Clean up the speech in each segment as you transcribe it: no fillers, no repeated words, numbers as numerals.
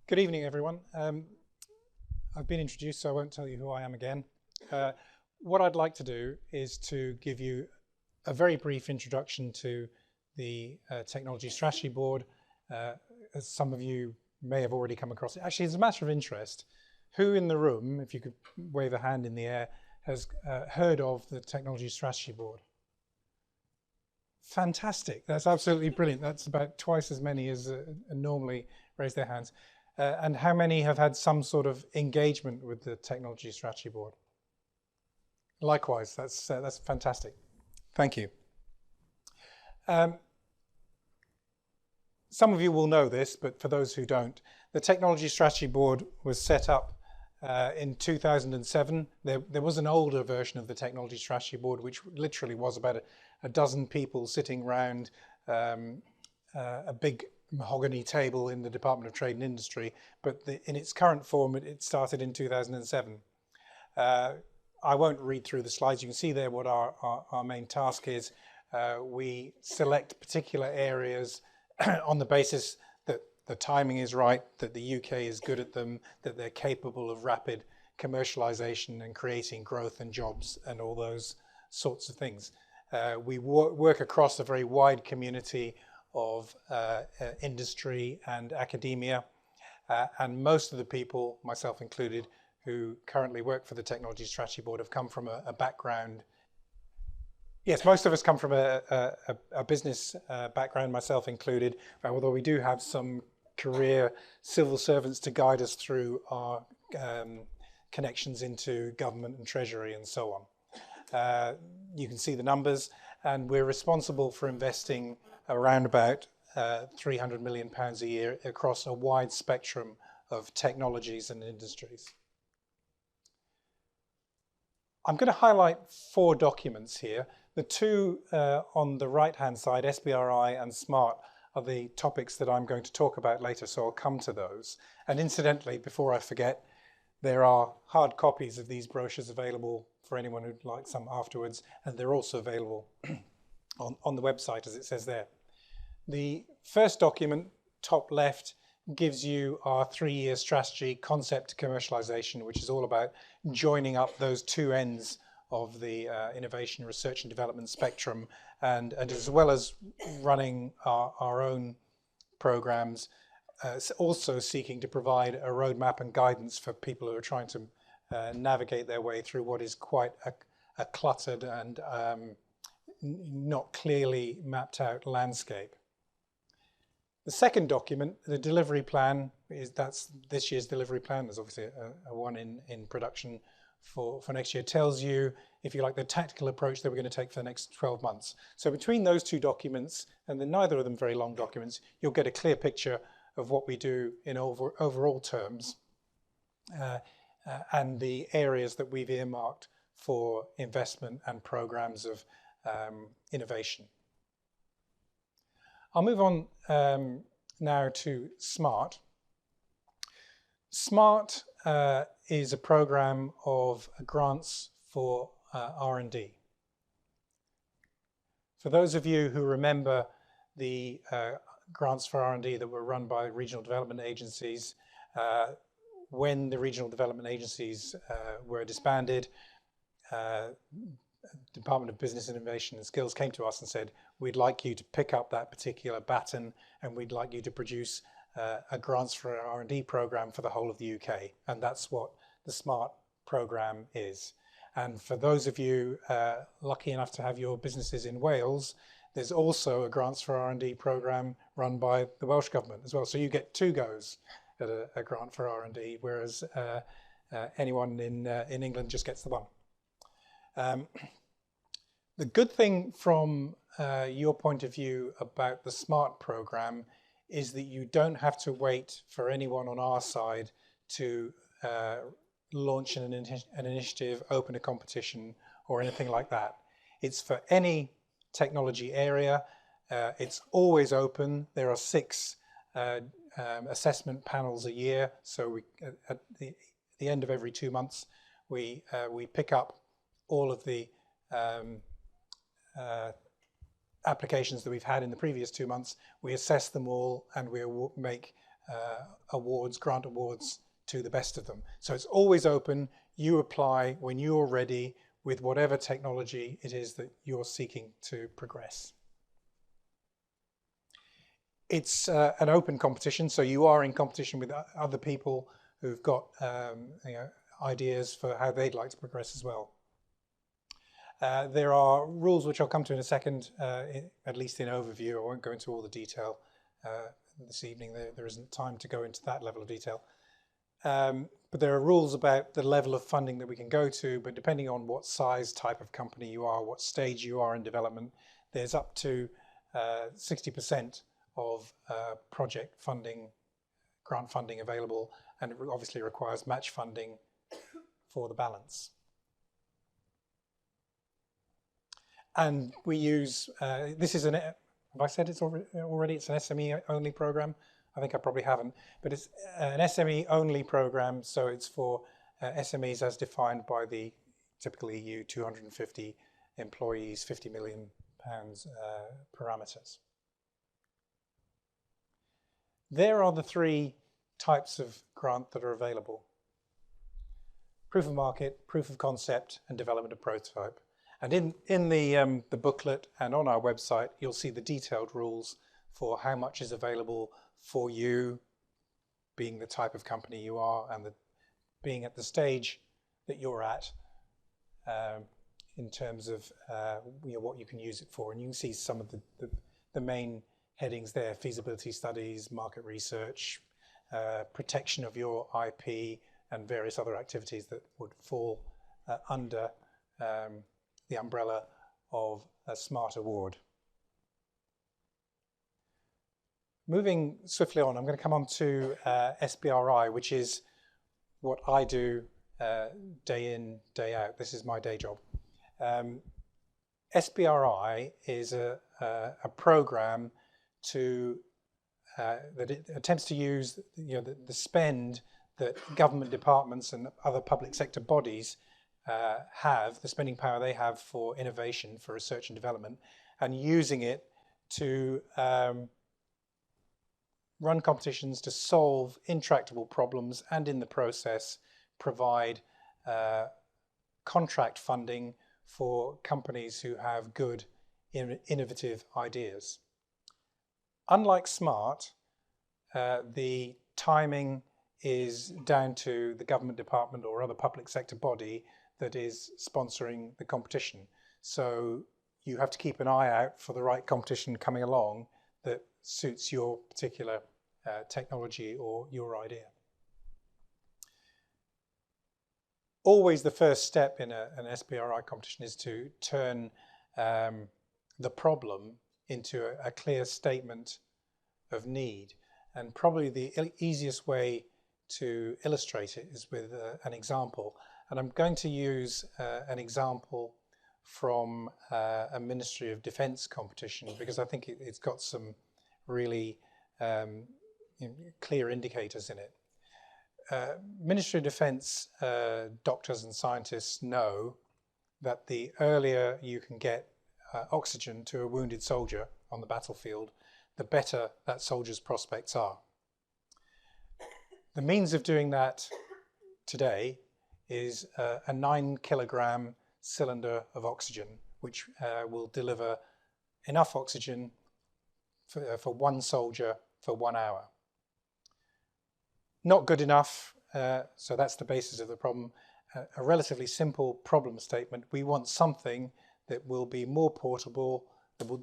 Good evening, everyone. I've been introduced, so I won't tell you who I am again. What I'd like to do is to give you a very brief introduction to the Technology Strategy Board. As some of you may have already come across it. Actually, it's a matter of interest. Who in the room, if you could wave a hand in the air, has heard of the Technology Strategy Board? Fantastic. That's absolutely brilliant. That's about twice as many as normally raise their hands. And how many have had some sort of engagement with the Technology Strategy Board? Likewise, that's fantastic. Thank you. Some of you will know this, but for those who don't, the Technology Strategy Board was set up in 2007. There was an older version of the Technology Strategy Board, which literally was about a dozen people sitting around a big mahogany table in the Department of Trade and Industry, but in its current form, it started in 2007. I won't read through the slides. You can see there what our main task is. We select particular areas on the basis that the timing is right, that the UK is good at them, that they're capable of rapid commercialization and creating growth and jobs and all those sorts of things. We work across a very wide community of industry and academia, and most of the people, myself included, who currently work for the Technology Strategy Board have come from a background. Yes, most of us come from a business background, myself included, although we do have some career civil servants to guide us through our connections into government and treasury and so on. You can see the numbers, and we're responsible for investing around about £300 million a year across a wide spectrum of technologies and industries. I'm going to highlight 4 documents here. The two on the right-hand side, SBRI and SMART, are the topics that I'm going to talk about later, so I'll come to those. And incidentally, before I forget, there are hard copies of these brochures available for anyone who'd like some afterwards, and they're also available on the website, as it says there. The first document, top left, gives you our 3-year strategy, concept to commercialization, which is all about joining up those two ends of the innovation, research and development spectrum, and as well as running our own programs, also seeking to provide a roadmap and guidance for people who are trying to navigate their way through what is quite a cluttered and not clearly mapped out landscape. The second document, the delivery plan, that's this year's delivery plan. There's obviously a one in production for next year. Tells you, if you like, the tactical approach that we're going to take for the next 12 months. So between those two documents, and then neither of them very long documents, you'll get a clear picture of what we do in overall terms and the areas that we've earmarked for investment and programs of innovation. I'll move on now to SMART. SMART is a program of grants for R&D. For those of you who remember the grants for R&D that were run by regional development agencies, when the regional development agencies were disbanded, Department of Business Innovation and Skills came to us and said, we'd like you to pick up that particular baton and we'd like you to produce a grants for an R&D program for the whole of the UK. And that's what the SMART program is. And for those of you lucky enough to have your businesses in Wales, there's also a grants for R&D program run by the Welsh Government as well. So you get 2 goes at a grant for R&D, whereas anyone in England just gets the one. The good thing from your point of view about the SMART program is that you don't have to wait for anyone on our side to launch an initiative, open a competition or anything like that. It's for any technology area. It's always open. There are 6 assessment panels a year. So at the end of every 2 months, we pick up all of the applications that we've had in the previous 2 months. We assess them all and we make awards, grant awards, to the best of them. So it's always open. You apply when you're ready with whatever technology it is that you're seeking to progress. It's an open competition, so you are in competition with other people who've got ideas for how they'd like to progress as well. There are rules which I'll come to in a second, at least in overview. I won't go into all the detail this evening. There isn't time to go into that level of detail. But there are rules about the level of funding that we can go to, but depending on what size, type of company you are, what stage you are in development, there's up to 60% of project funding, grant funding available, and it obviously requires match funding for the balance. And we use, this is have I said it's already, it's an SME only program? I think I probably haven't, but it's an SME only program, so it's for SMEs as defined by the typical EU 250 employees, £50 million parameters. There are the three types of grant that are available: proof of market, proof of concept, and development of prototype. And in the booklet and on our website, you'll see the detailed rules for how much is available for you, being the type of company you are and being at the stage that you're at, in terms of what you can use it for. And you can see some of the main headings there: feasibility studies, market research, protection of your IP, and various other activities that would fall under the umbrella of a SMART award. Moving swiftly on, I'm going to come on to SBRI, which is what I do day in, day out. This is my day job. SBRI is a program that it attempts to use the spend that government departments and other public sector bodies have, the spending power they have for innovation, for research and development, and using it to run competitions to solve intractable problems, and in the process provide contract funding for companies who have good innovative ideas. Unlike SMART, the timing is down to the government department or other public sector body that is sponsoring the competition. So you have to keep an eye out for the right competition coming along that suits your particular technology or your idea. Always the first step in an SBRI competition is to turn the problem into a clear statement of need. And probably the easiest way to illustrate it is with an example. And I'm going to use an example from a Ministry of Defence competition, because I think it's got some really clear indicators in it. Ministry of Defence doctors and scientists know that the earlier you can get oxygen to a wounded soldier on the battlefield, the better that soldier's prospects are. The means of doing that today is a 9-kilogram cylinder of oxygen, which will deliver enough oxygen for one soldier for 1 hour. Not good enough, so that's the basis of the problem. A relatively simple problem statement. We want something that will be more portable, that will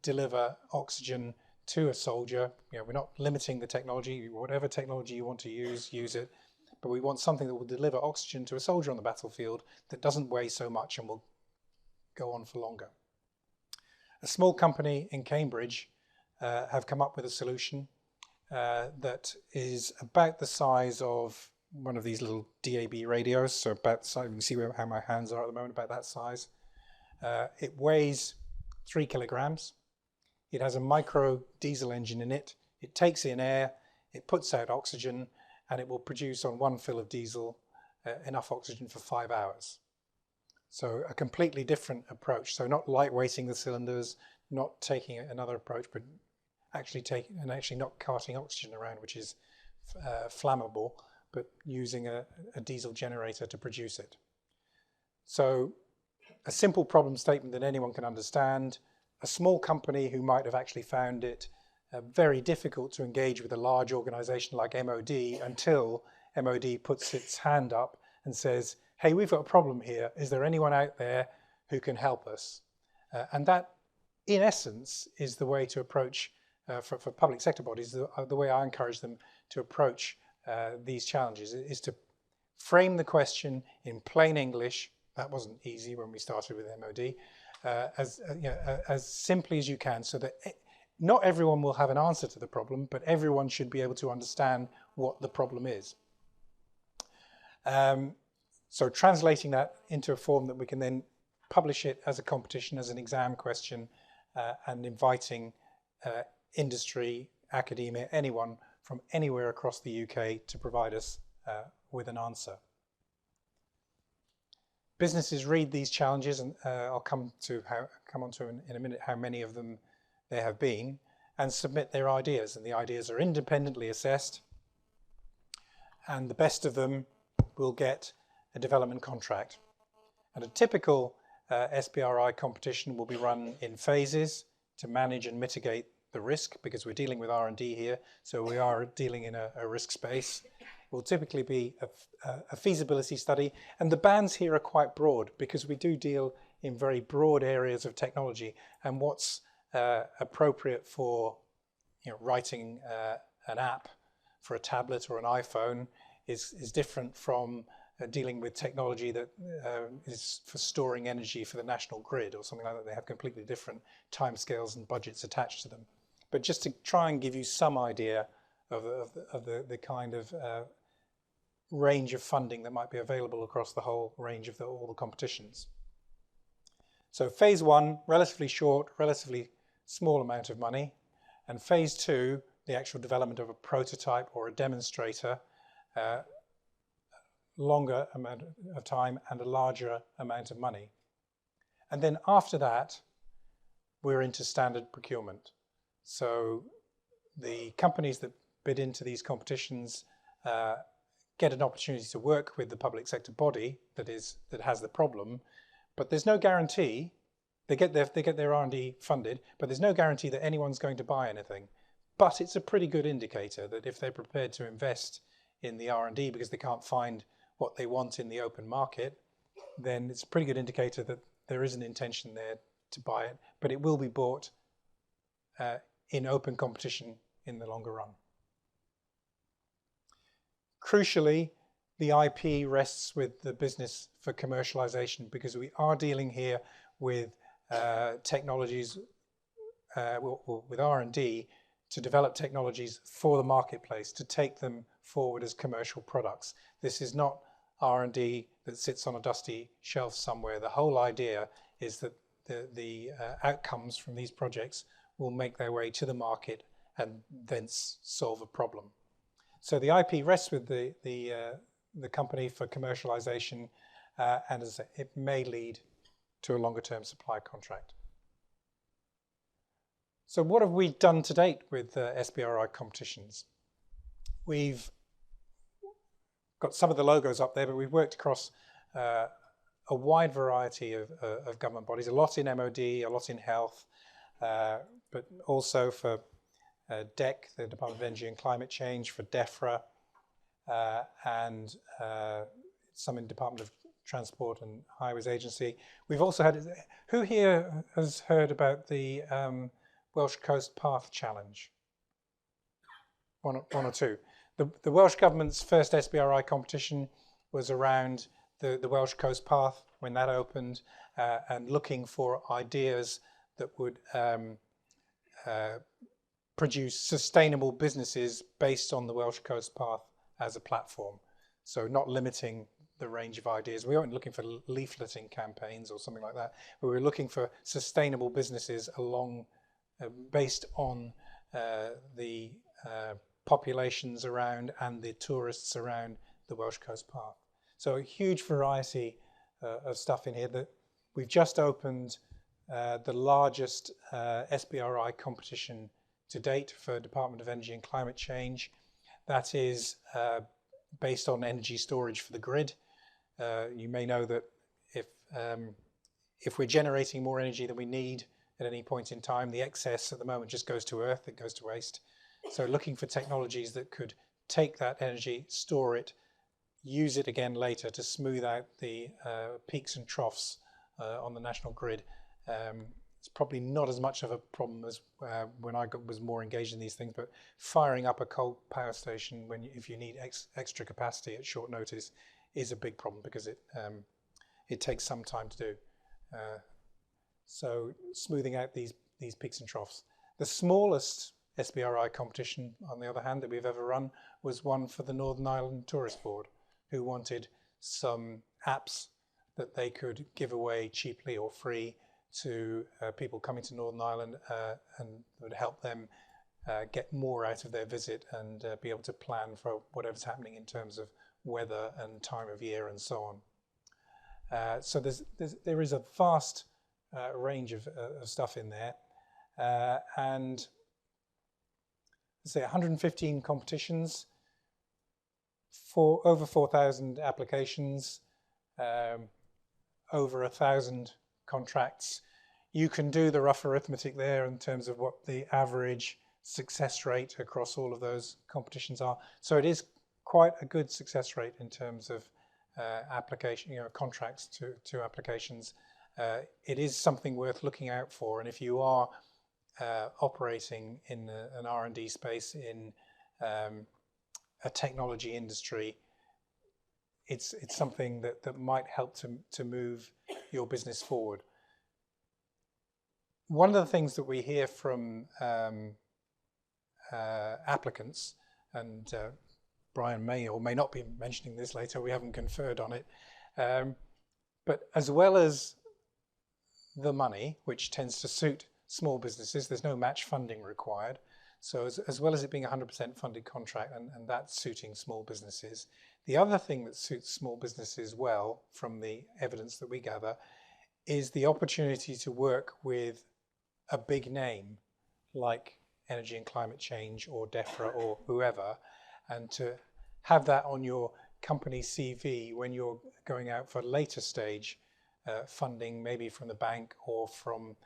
deliver oxygen to a soldier. We're not limiting the technology. Whatever technology you want to use it. But we want something that will deliver oxygen to a soldier on the battlefield that doesn't weigh so much and will go on for longer. A small company in Cambridge have come up with a solution that is about the size of one of these little DAB radios. So about the size, you can see how my hands are at the moment, about that size. It weighs 3 kilograms. It has a micro diesel engine in it. It takes in air, it puts out oxygen, and it will produce on one fill of diesel enough oxygen for 5 hours. So a completely different approach. So not lightweighting the cylinders, not taking another approach, but actually not carting oxygen around, which is flammable, but using a diesel generator to produce it. So a simple problem statement that anyone can understand. A small company who might have actually found it very difficult to engage with a large organization like MOD until MOD puts its hand up and says, hey, we've got a problem here. Is there anyone out there who can help us? And that, in essence, is the way to approach, for public sector bodies, the way I encourage them to approach these challenges, is to frame the question in plain English. That wasn't easy when we started with MOD. As simply as you can, so that not everyone will have an answer to the problem, but everyone should be able to understand what the problem is. So translating that into a form that we can then publish it as a competition, as an exam question, and inviting industry, academia, anyone from anywhere across the UK to provide us with an answer. Businesses read these challenges, and I'll come on to in a minute how many of them there have been, and submit their ideas, and the ideas are independently assessed, and the best of them will get a development contract. And a typical SBRI competition will be run in phases to manage and mitigate the risk, because we're dealing with R&D here, so we are dealing in a risk space. It will typically be a feasibility study, and the bands here are quite broad because we do deal in very broad areas of technology, and what's appropriate for writing an app for a tablet or an iPhone is different from dealing with technology that is for storing energy for the national grid or something like that. They have completely different timescales and budgets attached to them. But just to try and give you some idea of the kind of range of funding that might be available across the whole range of all the competitions. So phase one, relatively short, relatively small amount of money, and phase two, the actual development of a prototype or a demonstrator, longer amount of time and a larger amount of money. And then after that, we're into standard procurement. So the companies that bid into these competitions get an opportunity to work with the public sector body that has the problem, but there's no guarantee. They get their R&D funded, but there's no guarantee that anyone's going to buy anything. But it's a pretty good indicator that if they're prepared to invest in the R&D because they can't find what they want in the open market, then it's a pretty good indicator that there is an intention there to buy it, but it will be bought in open competition in the longer run. Crucially, the IP rests with the business for commercialization, because we are dealing here with technologies, with R&D, to develop technologies for the marketplace, to take them forward as commercial products. This is not R&D that sits on a dusty shelf somewhere. The whole idea is that the outcomes from these projects will make their way to the market and thence solve a problem. So the IP rests with the company for commercialization, and as it may lead to a longer term supply contract. So what have we done to date with SBRI competitions? We've got some of the logos up there, but we've worked across a wide variety of government bodies, a lot in MOD, a lot in health, but also for DEC, the Department of Energy and Climate Change, for DEFRA, and some in Department of Transport and Highways Agency. We've also had, who here has heard about the Welsh Coast Path Challenge? One or two. The Welsh Government's first SBRI competition was around the Welsh Coast Path when that opened, and looking for ideas that would produce sustainable businesses based on the Welsh Coast Path as a platform. So not limiting the range of ideas. We weren't looking for leafleting campaigns or something like that, but we were looking for sustainable businesses along, based on the populations around and the tourists around the Welsh Coast Path. So a huge variety of stuff in here. That we've just opened the largest SBRI competition to date for Department of Energy and Climate Change. That is based on energy storage for the grid. You may know that if we're generating more energy than we need at any point in time, the excess at the moment just goes to earth, it goes to waste. So looking for technologies that could take that energy, store it, use it again later to smooth out the peaks and troughs on the national grid. It's probably not as much of a problem as when I was more engaged in these things, but firing up a coal power station if you need extra capacity at short notice is a big problem, because it takes some time to do. So smoothing out these peaks and troughs. The smallest SBRI competition, on the other hand, that we've ever run was one for the Northern Ireland Tourist Board, who wanted some apps that they could give away cheaply or free to people coming to Northern Ireland, and would help them get more out of their visit and be able to plan for whatever's happening in terms of weather and time of year and so on. So there is a vast range of stuff in there, and let's say 115 competitions, for over 4,000 applications, over 1,000 contracts. You can do the rough arithmetic there in terms of what the average success rate across all of those competitions are. So it is quite a good success rate in terms of application, contracts to applications. It is something worth looking out for, and if you are operating in an R&D space in a technology industry, it's something that might help to move your business forward. One of the things that we hear from applicants, and Brian may or may not be mentioning this later, we haven't conferred on it, but as well as the money, which tends to suit small businesses, there's no match funding required. So as well as it being a 100% funded contract, and that's suiting small businesses, the other thing that suits small businesses well, from the evidence that we gather, is the opportunity to work with a big name like Energy and Climate Change or DEFRA or whoever, and to have that on your company CV when you're going out for later stage funding, maybe from the bank or from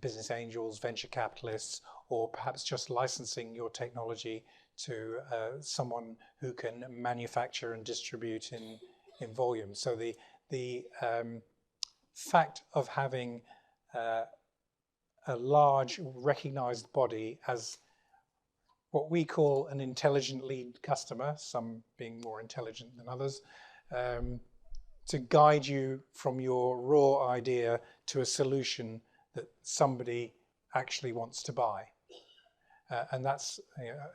business angels, venture capitalists, or perhaps just licensing your technology to someone who can manufacture and distribute in volume. So the fact of having a large recognized body as what we call an intelligent lead customer, some being more intelligent than others, to guide you from your raw idea to a solution that somebody actually wants to buy. And that's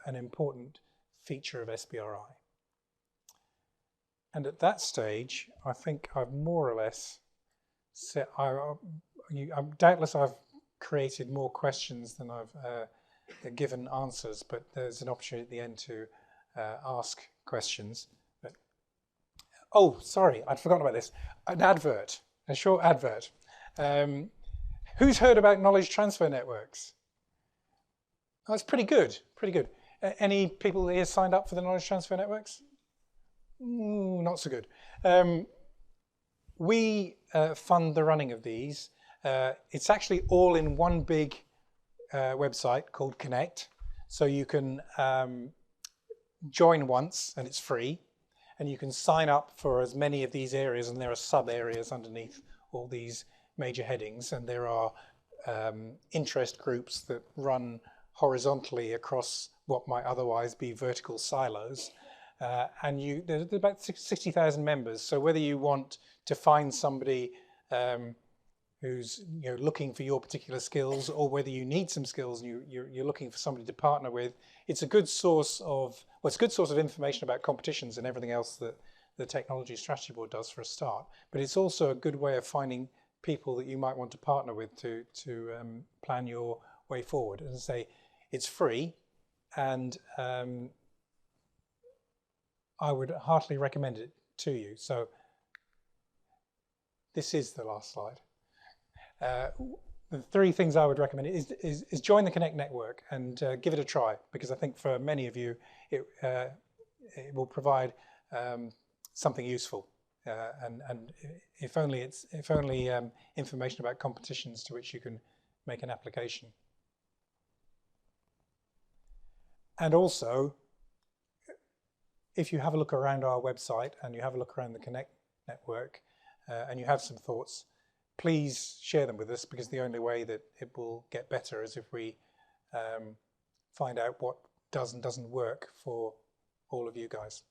an important feature of SBRI. And at that stage, I think I've more or less said, doubtless I've created more questions than I've given answers, but there's an opportunity at the end to ask questions. But, oh, sorry, I'd forgotten about this. An advert, a short advert. Who's heard about knowledge transfer networks? Oh, that's pretty good, pretty good. Any people here signed up for the knowledge transfer networks? Not so good. We fund the running of these. It's actually all in one big website called Connect. So you can join once and it's free. And you can sign up for as many of these areas, and there are sub areas underneath all these major headings. And there are interest groups that run horizontally across what might otherwise be vertical silos. And there's about 60,000 members. So whether you want to find somebody who's looking for your particular skills, or whether you need some skills and you're looking for somebody to partner with, it's a good source of information about competitions and everything else that the Technology Strategy Board does for a start. But it's also a good way of finding people that you might want to partner with to plan your way forward. As I say, it's free, and I would heartily recommend it to you. So this is the last slide. the three things I would recommend is join the Connect network and give it a try, because I think for many of you it will provide something useful, and if only information about competitions to which you can make an application. And also, if you have a look around our website and you have a look around the Connect network and you have some thoughts, please share them with us, because the only way that it will get better is if we find out what does and doesn't work for all of you guys.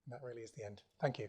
And that really is the end. Thank you.